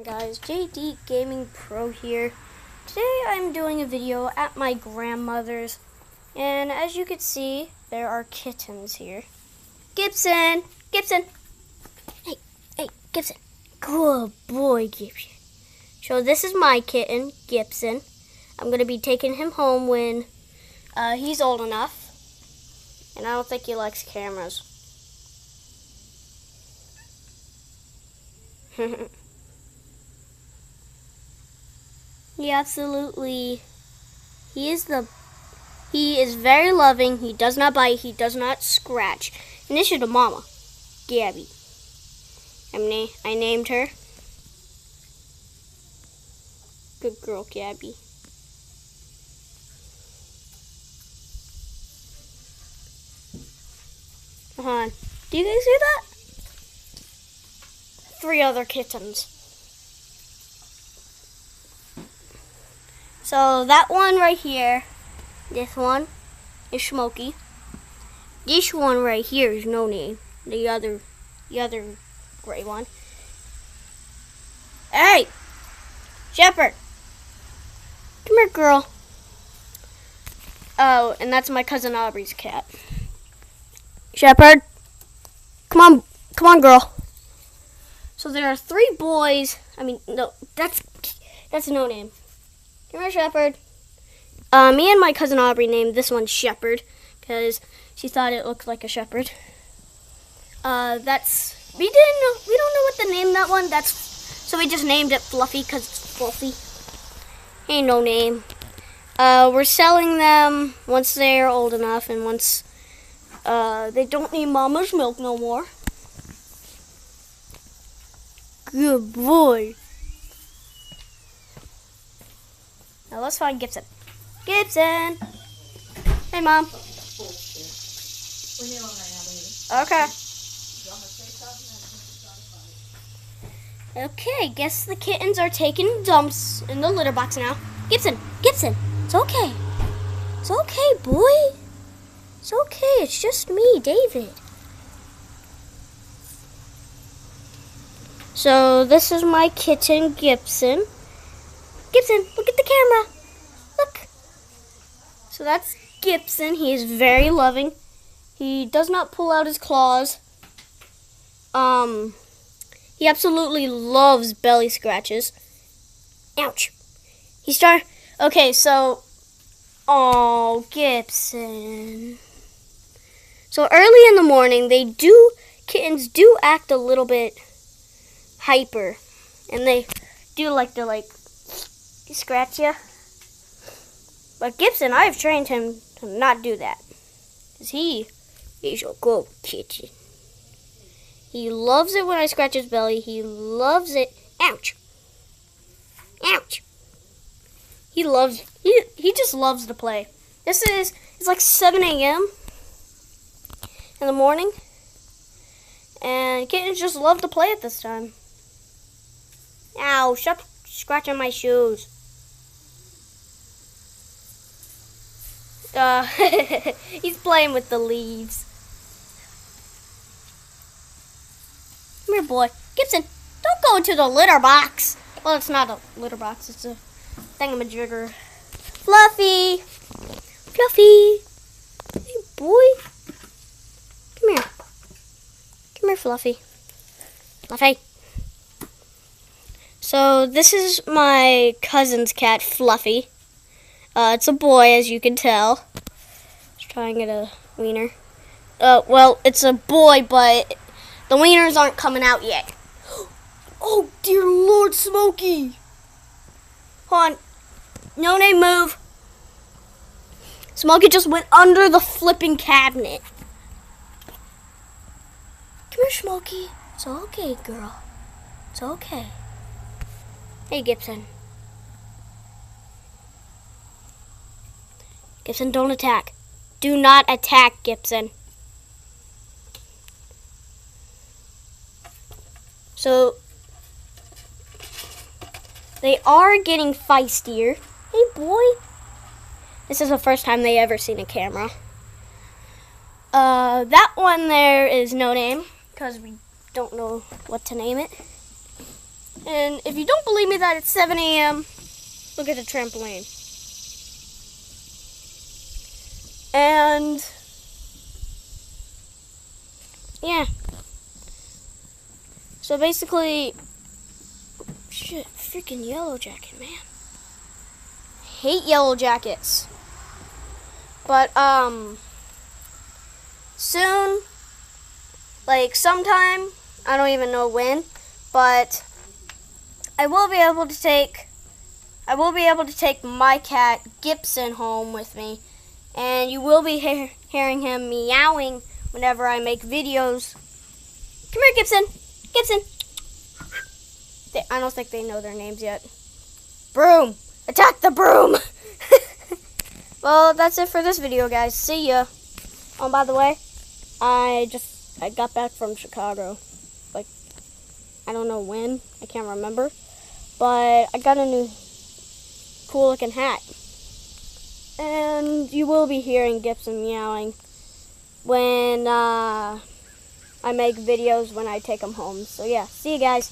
Guys, JD Gaming Pro here. Today I'm doing a video at my grandmother's, and as you can see, there are kittens here. Gibson! Gibson! Hey, Gibson. Good boy, Gibson. So this is my kitten, Gibson. I'm going to be taking him home when he's old enough, and I don't think he likes cameras. He is very loving. He does not bite. He does not scratch. And this is the mama, Gabby. I named her. Good girl, Gabby. Hold on. Do you guys hear that? 3 other kittens. So that one right here, this one is Smokey. This one right here is No Name. The other gray one. Hey, Shepherd, come here, girl. Oh, and that's my cousin Aubrey's cat. Shepherd, come on, girl. So there are 3 boys. No, that's No Name. Come here, Shepherd. Me and my cousin Aubrey named this one Shepherd because she thought it looked like a shepherd. We don't know what to name that one. So we just named it Fluffy because it's fluffy. Ain't No Name. We're selling them once they're old enough and once they don't need mama's milk no more. Good boy. Now let's find Gibson. Gibson! Hey, Mom. Okay. Okay, guess the kittens are taking dumps in the litter box now. Gibson! It's okay. It's okay, boy. It's okay, it's just me, David. So this is my kitten, Gibson. Gibson, look at the camera. Look. So that's Gibson. He is very loving. He does not pull out his claws. He absolutely loves belly scratches. Ouch. Okay, so, oh, Gibson. So early in the morning, kittens do act a little bit hyper, and they do like to scratch you. But Gibson, I have trained him to not do that, because he's a good kitten. He loves it when I scratch his belly. He loves it. Ouch. Ouch. He just loves to play. It's like 7 a.m. in the morning, and kittens just love to play at this time. Ow, stop scratching my shoes. He's playing with the leaves. Come here, boy. Gibson, don't go into the litter box. Well, it's not a litter box. It's a thingamajigger. Fluffy. Fluffy. Hey, boy. Come here. Come here, Fluffy. Fluffy. So this is my cousin's cat, Fluffy. It's a boy, as you can tell. Let's try and get a wiener. Well, it's a boy, but the wieners aren't coming out yet. Oh, dear Lord, Smokey! Hold on. No Name, move. Smokey just went under the flipping cabinet. Come here, Smokey. It's okay, girl. It's okay. Hey, Gibson. Gibson, don't attack. Do not attack, Gibson. So, they are getting feistier. Hey, boy. This is the first time they ever seen a camera. That one there is No Name, because we don't know what to name it. And if you don't believe me that it's 7 a.m., look at the trampoline. And yeah. So basically, shit, freaking yellow jacket, man. Hate yellow jackets. But soon, like sometime, I don't even know when, but I will be able to take my cat Gibson home with me, and you will be hearing him meowing whenever I make videos. Come here, Gibson. Gibson. I don't think they know their names yet. Broom. Attack the broom. Well, that's it for this video, guys. See ya. Oh, by the way, I got back from Chicago. Like, I don't know when. I can't remember. But I got a new cool looking hat. And you will be hearing Gibson meowing when I make videos when I take him home. So yeah, see you guys.